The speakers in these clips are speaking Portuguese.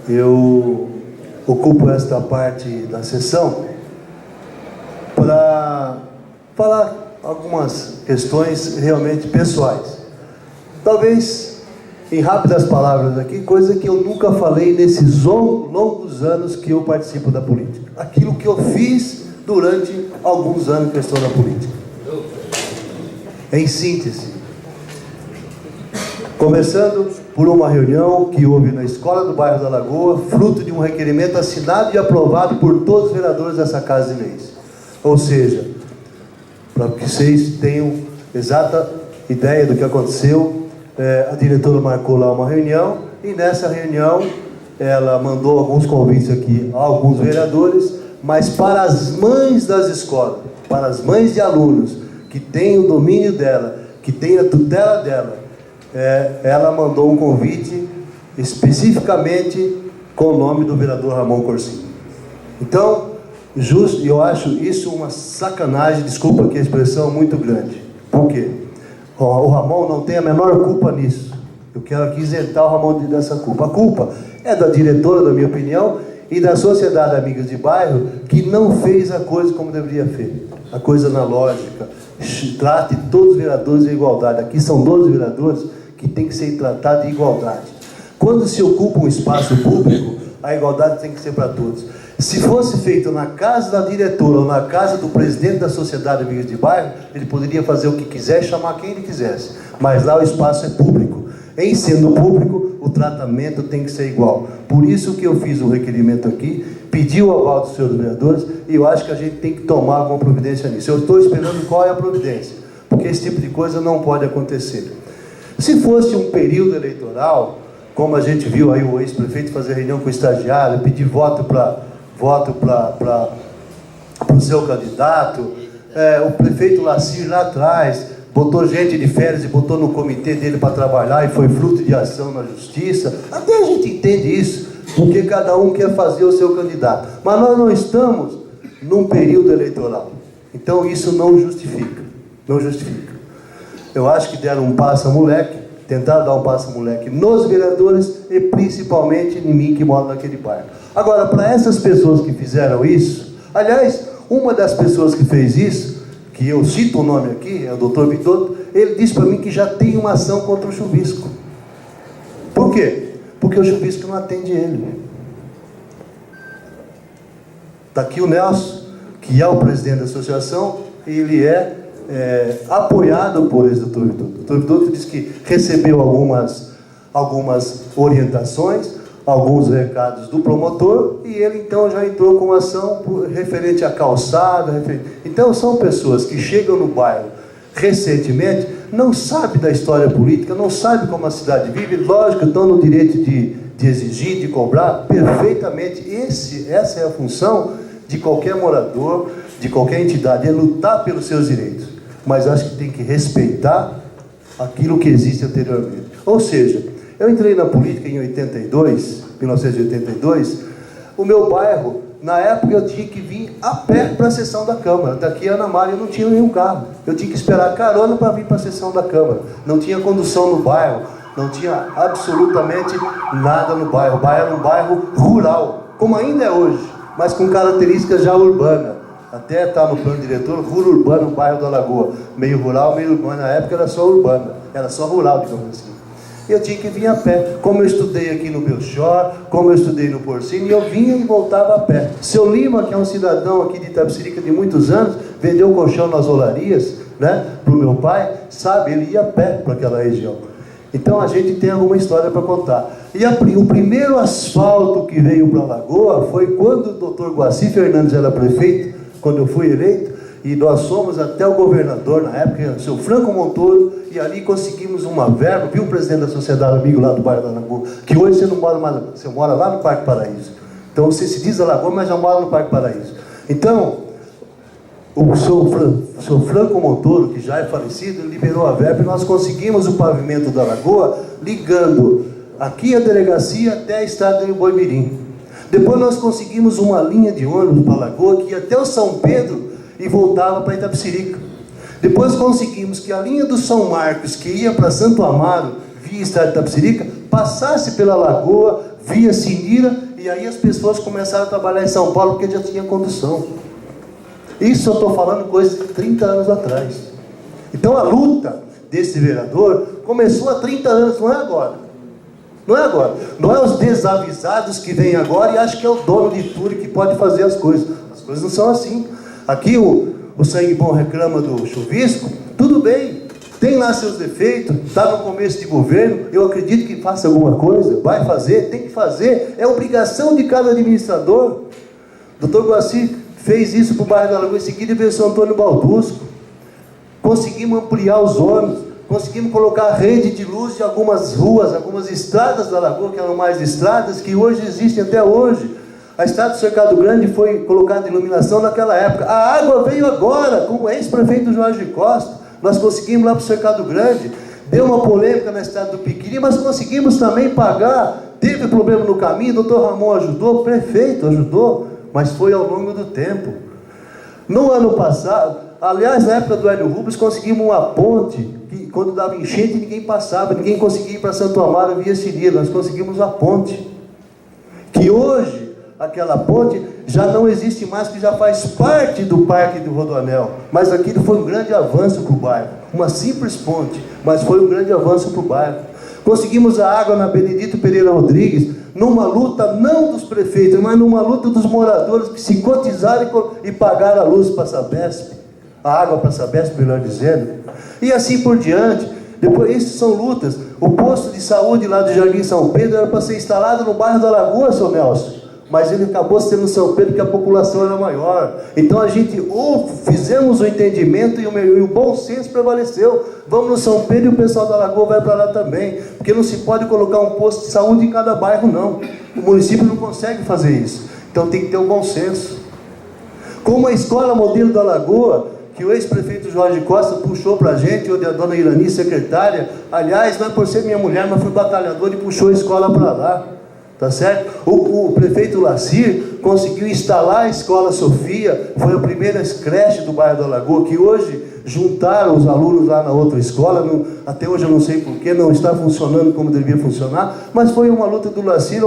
Eu ocupo esta parte da sessão para falar algumas questões realmente pessoais. Talvez, em rápidas palavras aqui, coisa que eu nunca falei nesses longos anos que eu participo da política. Aquilo que eu fiz durante alguns anos que eu estou na política. Em síntese, começando por uma reunião que houve na escola do bairro da Lagoa, fruto de um requerimento assinado e aprovado por todos os vereadores dessa Casa de Leis. Ou seja, para que vocês tenham exata ideia do que aconteceu, a diretora marcou lá uma reunião, e nessa reunião ela mandou alguns convites aqui a alguns vereadores, mas para as mães das escolas, para as mães de alunos, que têm o domínio dela, que têm a tutela dela, ela mandou um convite especificamente com o nome do vereador Ramon Corsini. Então, eu acho isso uma sacanagem, desculpa que a expressão é muito grande. Por quê? O Ramon não tem a menor culpa nisso. Eu quero aqui isentar o Ramon dessa culpa. A culpa é da diretora, da minha opinião, e da Sociedade Amigas de Bairro, que não fez a coisa como deveria ser. A coisa analógica. Trate todos os vereadores em igualdade. Aqui são 12 vereadores que têm que ser tratados de igualdade. Quando se ocupa um espaço público, a igualdade tem que ser para todos. Se fosse feito na casa da diretora ou na casa do presidente da Sociedade Amigas de Bairro, ele poderia fazer o que quiser e chamar quem ele quisesse. Mas lá o espaço é público. Em sendo público, o tratamento tem que ser igual. Por isso que eu fiz o requerimento aqui, pedi o aval dos senhores vereadores, e eu acho que a gente tem que tomar alguma providência nisso. Eu estou esperando qual é a providência, porque esse tipo de coisa não pode acontecer. Se fosse um período eleitoral, como a gente viu aí o ex-prefeito fazer reunião com o estagiário, pedir voto para o seu candidato, o prefeito Lacir lá atrás botou gente de férias e botou no comitê dele para trabalhar e foi fruto de ação na justiça. Até a gente entende isso, porque cada um quer fazer o seu candidato. Mas nós não estamos num período eleitoral. Então isso não justifica. Não justifica. Eu acho que deram um passa-moleque, tentaram dar um passa-moleque nos vereadores e principalmente em mim que moro naquele bairro. Agora, para essas pessoas que fizeram isso, aliás, uma das pessoas que fez isso, que eu cito o nome aqui, é o Dr. Bitoto, ele disse para mim que já tem uma ação contra o chuvisco. Por quê? Porque o chuvisco não atende ele. Está aqui o Nelson, que é o presidente da associação, ele é apoiado por esse Dr. Bitoto. O Dr. Bitoto disse que recebeu algumas orientações, alguns recados do promotor, e ele então já entrou com ação referente à calçada. Então são pessoas que chegam no bairro recentemente, não sabem da história política, não sabem como a cidade vive, lógico, estão no direito de exigir, de cobrar perfeitamente. Essa é a função de qualquer morador, de qualquer entidade, é lutar pelos seus direitos, mas acho que tem que respeitar aquilo que existe anteriormente. Ou seja, eu entrei na política em 1982, o meu bairro, na época eu tinha que vir a pé para a sessão da Câmara. Daqui a Ana Maria eu não tinha nenhum carro. Eu tinha que esperar carona para vir para a sessão da Câmara. Não tinha condução no bairro, não tinha absolutamente nada no bairro. O bairro era um bairro rural, como ainda é hoje, mas com características já urbanas. Até está no plano diretor, ruro urbano, o bairro da Lagoa. Meio rural, meio urbano. Na época era só urbana, era só rural, digamos assim. Eu tinha que vir a pé, como eu estudei aqui no Belchor, como eu estudei no Porcini, eu vinha e voltava a pé. Seu Lima, que é um cidadão aqui de Itapecerica de muitos anos, vendeu um colchão nas olarias, né, para o meu pai, sabe, ele ia a pé para aquela região. Então a gente tem alguma história para contar. E o primeiro asfalto que veio para a Lagoa foi quando o Dr. Guaci Fernandes era prefeito, quando eu fui eleito, e nós fomos até o governador, na época, o seu Franco Montoro, e ali conseguimos uma verba, viu o presidente da Sociedade Amigo lá do bairro da Lagoa, que hoje você não mora mais, você mora lá no Parque Paraíso. Então você se diz da Lagoa, mas já mora no Parque Paraíso. Então, o seu Franco Montoro, que já é falecido, liberou a verba e nós conseguimos o pavimento da Lagoa, ligando aqui a delegacia até a estrada de Boimirim. Depois nós conseguimos uma linha de ônibus para a Lagoa, que ia até o São Pedro e voltava para Itapecerica. Depois conseguimos que a linha do São Marcos, que ia para Santo Amaro, via estrada de Itapecerica, passasse pela Lagoa, via Sinira, e aí as pessoas começaram a trabalhar em São Paulo porque já tinha condução. Isso eu estou falando coisa de 30 anos atrás. Então a luta desse vereador começou há 30 anos, não é agora. Não é agora. Não é os desavisados que vêm agora e acham que é o dono de tudo que pode fazer as coisas. As coisas não são assim. Aqui o Sangue Bom reclama do chuvisco, tudo bem. Tem lá seus defeitos, está no começo de governo, eu acredito que faça alguma coisa, vai fazer, tem que fazer, é obrigação de cada administrador. O Dr. Guaci fez isso para o bairro da Lagoa, em seguida veio São Antônio Baldusco. Conseguimos ampliar os ônibus, conseguimos colocar rede de luz de algumas ruas, algumas estradas da Lagoa, que eram mais estradas, que hoje existem até hoje. A estrada do Cercado Grande foi colocada em iluminação naquela época. A água veio agora, com o ex-prefeito Jorge Costa. Nós conseguimos lá para o Cercado Grande. Deu uma polêmica na estrada do Piquiri, mas conseguimos também pagar. Teve problema no caminho, o doutor Ramon ajudou, o prefeito ajudou, mas foi ao longo do tempo. No ano passado, aliás, na época do Hélio Rubens, conseguimos uma ponte, que quando dava enchente ninguém passava, ninguém conseguia ir para Santo Amaro via Cirilo, nós conseguimos a ponte. Que hoje, aquela ponte já não existe mais, que já faz parte do Parque do Rodoanel. Mas aquilo foi um grande avanço para o bairro. Uma simples ponte, mas foi um grande avanço para o bairro. Conseguimos a água na Benedito Pereira Rodrigues, numa luta não dos prefeitos, mas numa luta dos moradores que se cotizaram e pagaram a luz para a Sabesp, a água para a Sabesp, melhor dizendo. E assim por diante. Depois, isso são lutas. O posto de saúde lá do Jardim São Pedro era para ser instalado no bairro da Lagoa, seu Nelson. Mas ele acabou sendo São Pedro porque a população era maior. Então a gente fizemos o entendimento e o bom senso prevaleceu. Vamos no São Pedro e o pessoal da Lagoa vai para lá também. Porque não se pode colocar um posto de saúde em cada bairro, não. O município não consegue fazer isso. Então tem que ter o bom senso. Como a escola modelo da Lagoa, que o ex-prefeito Jorge Costa puxou para a gente, onde a dona Irani, secretária, aliás, não é por ser minha mulher, mas fui batalhador e puxou a escola para lá. Tá certo? O prefeito Lacir conseguiu instalar a Escola Sofia, foi a primeira creche do bairro da Lagoa, que hoje juntaram os alunos lá na outra escola, até hoje eu não sei porquê, não está funcionando como devia funcionar, mas foi uma luta do Lacir,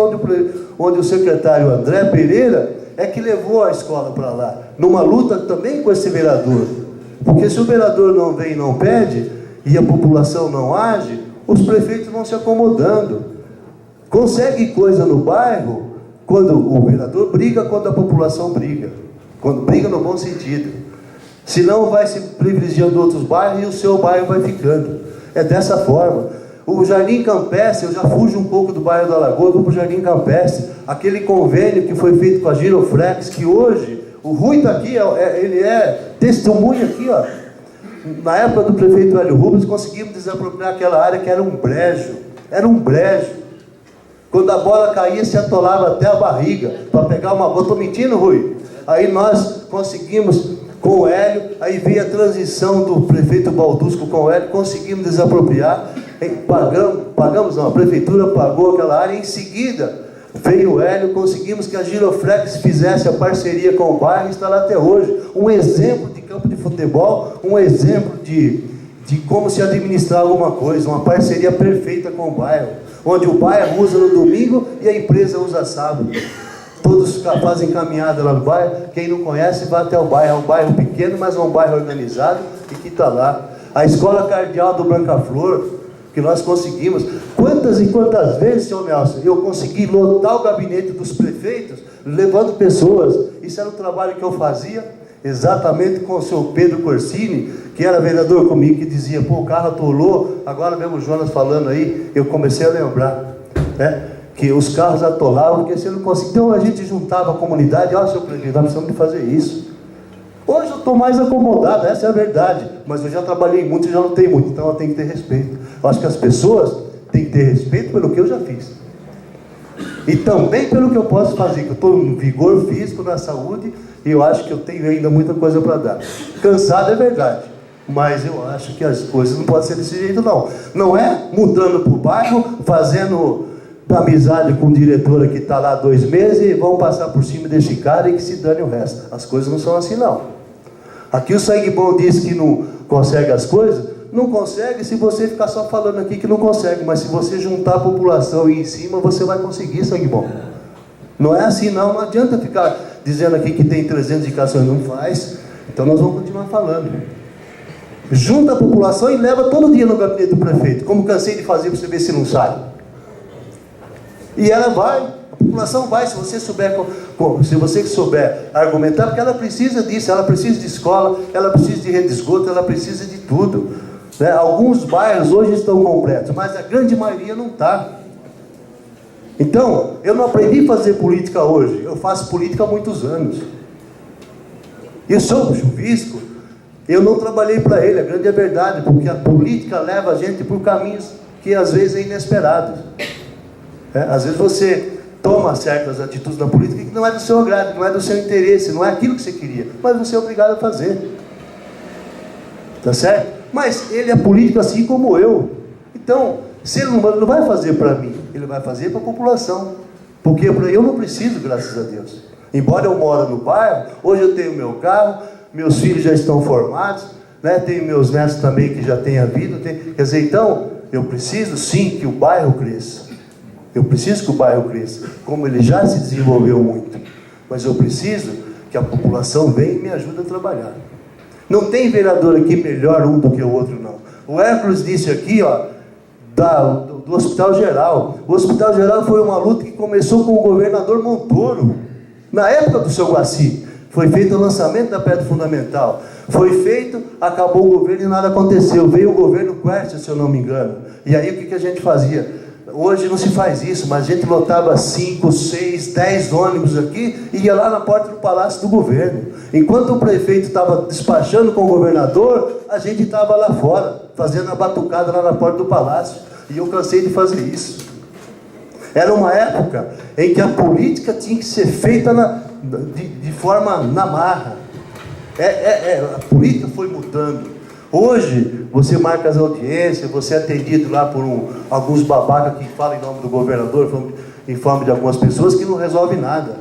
onde o secretário André Pereira é que levou a escola para lá, numa luta também com esse vereador, porque se o vereador não vem e não pede, e a população não age, os prefeitos vão se acomodando. Consegue coisa no bairro quando o vereador briga, quando a população briga. Quando briga no bom sentido. Senão vai se privilegiando outros bairros e o seu bairro vai ficando. É dessa forma. O Jardim Campestre, eu já fujo um pouco do bairro da Lagoa, vou para o Jardim Campestre. Aquele convênio que foi feito com a Giroflex, que hoje, o Rui está aqui, ele é testemunha aqui, ó. Na época do prefeito Hélio Rubens, conseguimos desapropriar aquela área que era um brejo. Era um brejo. Quando a bola caía, se atolava até a barriga, para pegar uma bola. Estou mentindo, Rui? Aí nós conseguimos, com o Hélio, aí veio a transição do prefeito Baldusco com o Hélio, conseguimos desapropriar, pagamos não, a prefeitura pagou aquela área, em seguida veio o Hélio, conseguimos que a Giroflex fizesse a parceria com o bairro e está lá até hoje. Um exemplo de campo de futebol, um exemplo de como se administrar alguma coisa, uma parceria perfeita com o bairro, onde o bairro usa no domingo e a empresa usa sábado. Todos fazem caminhada lá no bairro. Quem não conhece, vai até o bairro. É um bairro pequeno, mas é um bairro organizado e que está lá. A escola cardeal do Branca Flor, que nós conseguimos. Quantas e quantas vezes, senhor Nelson, eu consegui lotar o gabinete dos prefeitos, levando pessoas. Isso era o trabalho que eu fazia, exatamente com o senhor Pedro Corsini, que era vereador comigo, que dizia, pô, o carro atolou. Agora mesmo o Jonas falando aí, eu comecei a lembrar, né, que os carros atolavam, porque você não conseguia. Então a gente juntava a comunidade, ó, senhor prefeito, nós precisamos de fazer isso. Hoje eu estou mais acomodado, essa é a verdade, mas eu já trabalhei muito e já não tenho muito, então eu tenho que ter respeito. Eu acho que as pessoas têm que ter respeito pelo que eu já fiz. E também pelo que eu posso fazer, que eu estou em vigor físico, na saúde, e eu acho que eu tenho ainda muita coisa para dar. Cansado é verdade, mas eu acho que as coisas não podem ser desse jeito, não. Não é mudando para o bairro, fazendo amizade com o diretor que está lá 2 meses e vão passar por cima desse cara e que se dane o resto. As coisas não são assim, não. Aqui o Sangue Bom diz que não consegue as coisas, não consegue se você ficar só falando aqui que não consegue, mas se você juntar a população e ir em cima, você vai conseguir, sangue bom. Não é assim não, não adianta ficar dizendo aqui que tem 300 indicações, não faz. Então nós vamos continuar falando. Junta a população e leva todo dia no gabinete do prefeito, como cansei de fazer para você ver se não sai. E ela vai, a população vai, se você souber argumentar, porque ela precisa disso, ela precisa de escola, ela precisa de rede de esgoto, ela precisa de tudo. Né? Alguns bairros hoje estão completos, mas a grande maioria não está. Então, eu não aprendi a fazer política hoje, eu faço política há muitos anos. E o senhor Chuvisco, eu não trabalhei para ele, a grande verdade, porque a política leva a gente por caminhos que às vezes é inesperados. Às vezes você toma certas atitudes na política que não é do seu agrado, não é do seu interesse, não é aquilo que você queria, mas você é obrigado a fazer. Tá certo? Mas ele é político assim como eu. Então, se ele não vai fazer para mim, ele vai fazer para a população. Porque eu não preciso, graças a Deus. Embora eu moro no bairro, hoje eu tenho meu carro, meus filhos já estão formados, né? Tenho meus netos também que já têm a vida. Quer dizer, então, eu preciso sim que o bairro cresça. Eu preciso que o bairro cresça, como ele já se desenvolveu muito. Mas eu preciso que a população venha e me ajude a trabalhar. Não tem vereador aqui melhor um do que o outro, não. O Hércules disse aqui, ó, do Hospital Geral. O Hospital Geral foi uma luta que começou com o governador Montoro. Na época do seu Guaci, foi feito o lançamento da pedra fundamental. Foi feito, acabou o governo e nada aconteceu. Veio o governo Quercia, se eu não me engano. E aí o que a gente fazia? Hoje não se faz isso, mas a gente lotava 5, 6, 10 ônibus aqui e ia lá na porta do Palácio do Governo. Enquanto o prefeito estava despachando com o governador, a gente estava lá fora, fazendo a batucada lá na porta do Palácio. E eu cansei de fazer isso. Era uma época em que a política tinha que ser feita de forma na marra. A política foi mudando. Hoje, você marca as audiências, você é atendido lá por alguns babacas que falam em nome do governador, em forma de algumas pessoas que não resolvem nada.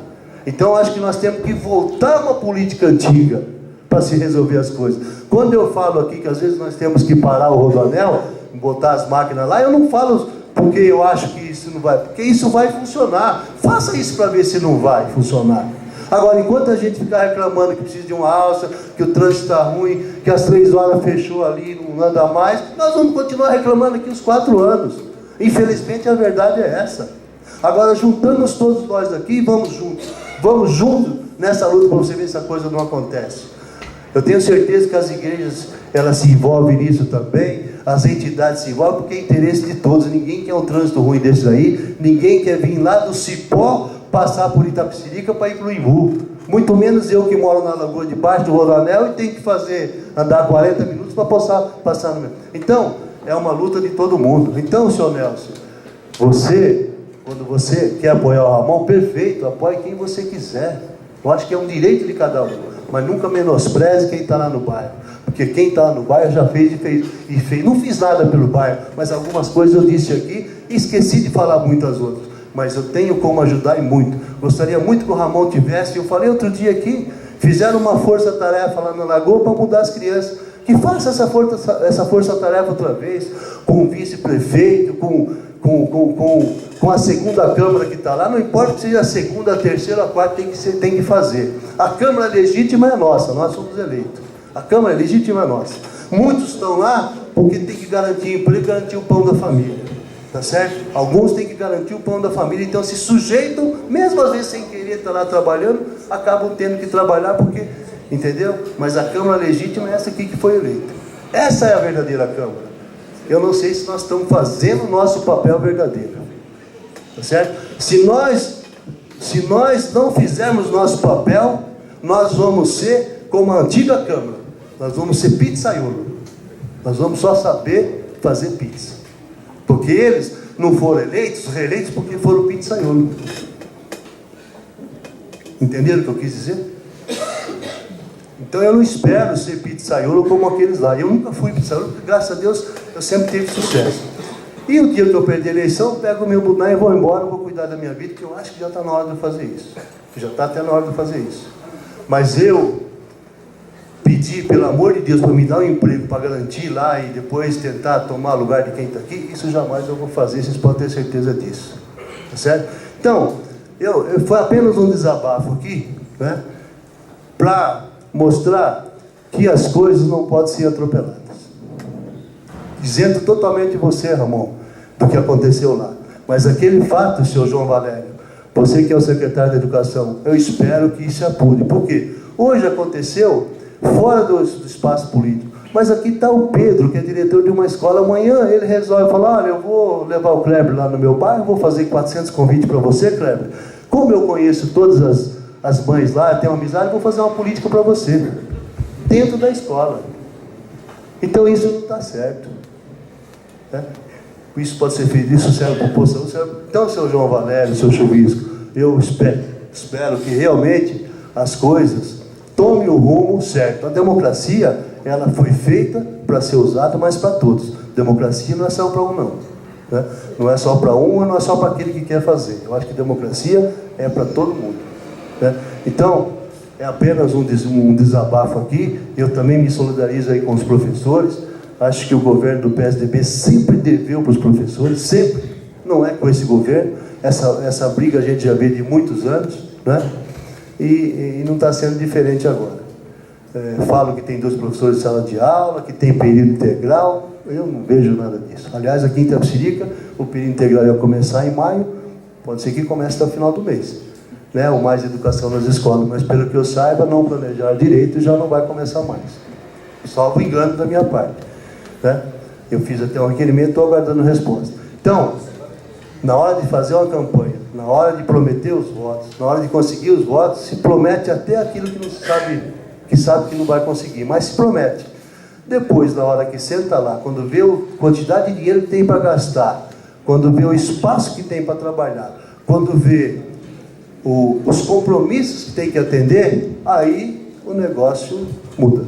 Então, acho que nós temos que voltar a uma política antiga para se resolver as coisas. Quando eu falo aqui que às vezes nós temos que parar o Rodoanel, botar as máquinas lá, eu não falo porque eu acho que isso não vai, porque isso vai funcionar. Faça isso para ver se não vai funcionar. Agora, enquanto a gente ficar reclamando que precisa de uma alça, que o trânsito está ruim, que às 3 horas fechou ali, não anda mais, nós vamos continuar reclamando aqui os 4 anos. Infelizmente, a verdade é essa. Agora, juntamos todos nós aqui e vamos juntos nessa luta para você ver se a coisa não acontece. Eu tenho certeza que as igrejas, elas se envolvem nisso também, as entidades se envolvem, porque é interesse de todos. Ninguém quer um trânsito ruim desse aí, ninguém quer vir lá do Cipó, passar por Itapecerica para ir para o Imbu. Muito menos eu que moro na Lagoa de Baixo do Rodoanel e tenho que andar 40 minutos para passar no meu. Então, é uma luta de todo mundo. Então, senhor Nelson, quando você quer apoiar o Ramon, perfeito, apoie quem você quiser. Eu acho que é um direito de cada um, mas nunca menospreze quem está lá no bairro. Porque quem está lá no bairro já fez e fez. Não fiz nada pelo bairro, mas algumas coisas eu disse aqui e esqueci de falar muitas outras. Mas eu tenho como ajudar e muito. Gostaria muito que o Ramon tivesse, eu falei outro dia aqui, fizeram uma força-tarefa lá na Lagoa para mudar as crianças. Que faça essa força-tarefa outra vez, com o vice-prefeito, com a segunda Câmara que está lá, não importa que seja a segunda, a terceira, a quarta, tem que fazer. A Câmara legítima é nossa, nós somos eleitos. A Câmara legítima é nossa. Muitos estão lá porque tem que garantir emprego, garantir o pão da família. Tá certo? Alguns têm que garantir o pão da família, então se sujeitam, mesmo às vezes sem querer estar lá trabalhando, acabam tendo que trabalhar porque, entendeu? Mas a Câmara legítima é essa aqui que foi eleita. Essa é a verdadeira Câmara. Eu não sei se nós estamos fazendo o nosso papel verdadeiro. Tá certo? Se nós não fizermos nosso papel, nós vamos ser como a antiga Câmara. Nós vamos ser pizzaiolo. Nós vamos só saber fazer pizza. Porque eles não foram reeleitos porque foram pizzaiolo. Entenderam o que eu quis dizer? Então eu não espero ser pizzaiolo como aqueles lá. Eu nunca fui pizzaiolo, porque graças a Deus eu sempre tive sucesso. E o dia que eu perder a eleição, eu pego o meu boné e vou embora, vou cuidar da minha vida, porque eu acho que já está na hora de fazer isso. Já está até na hora de fazer isso. Mas eu pedir, pelo amor de Deus, para me dar um emprego, para garantir lá e depois tentar tomar lugar de quem está aqui, isso jamais eu vou fazer, vocês podem ter certeza disso. Tá certo? Então, foi apenas um desabafo aqui, né, para mostrar que as coisas não podem ser atropeladas. Dizendo totalmente de você, Ramon, do que aconteceu lá. Mas aquele fato, senhor João Valério, você que é o secretário da Educação, eu espero que isso apure. Por quê? Hoje aconteceu fora do espaço político. Mas aqui está o Pedro, que é diretor de uma escola. Amanhã ele resolve falar, olha, eu vou levar o Kleber lá no meu bairro, vou fazer 400 convites para você, Kleber. Como eu conheço todas as mães lá, tenho amizade, vou fazer uma política para você. Dentro da escola. Então isso não está certo. Né? Isso pode ser feito, isso serve para a população. Então, senhor João Valério, senhor Chuvisco, eu espero que realmente as coisas tomem o rumo certo. A democracia, ela foi feita para ser usada, mas para todos. Democracia não é só para um, não. Né? Não é só para um, não é só para aquele que quer fazer. Eu acho que democracia é para todo mundo. Né? Então, é apenas um desabafo aqui. Eu também me solidarizo aí com os professores. Acho que o governo do PSDB sempre deveu para os professores, sempre. Não é com esse governo. Essa briga a gente já vê de muitos anos, né? E não está sendo diferente agora. Falo que tem 2 professores de sala de aula, que tem período integral. Eu não vejo nada disso. Aliás, aqui em Itapecerica, o período integral ia começar em maio. Pode ser que comece até o final do mês. Né? O mais educação nas escolas. Mas, pelo que eu saiba, não planejar direito já não vai começar mais. Salvo engano da minha parte. Né? Eu fiz até um requerimento, estou aguardando resposta. Então, na hora de fazer uma campanha, na hora de prometer os votos, na hora de conseguir os votos, se promete até aquilo que não sabe que não vai conseguir, mas se promete. Depois, na hora que senta lá, quando vê a quantidade de dinheiro que tem para gastar, quando vê o espaço que tem para trabalhar, quando vê os compromissos que tem que atender, aí o negócio muda.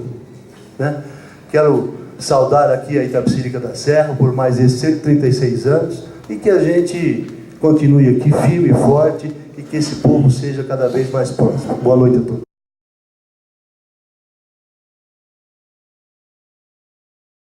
Né? Quero saudar aqui a Itapecerica da Serra por mais esses 136 anos e que a gente continue aqui firme e forte e que esse povo seja cada vez mais próximo. Boa noite a todos.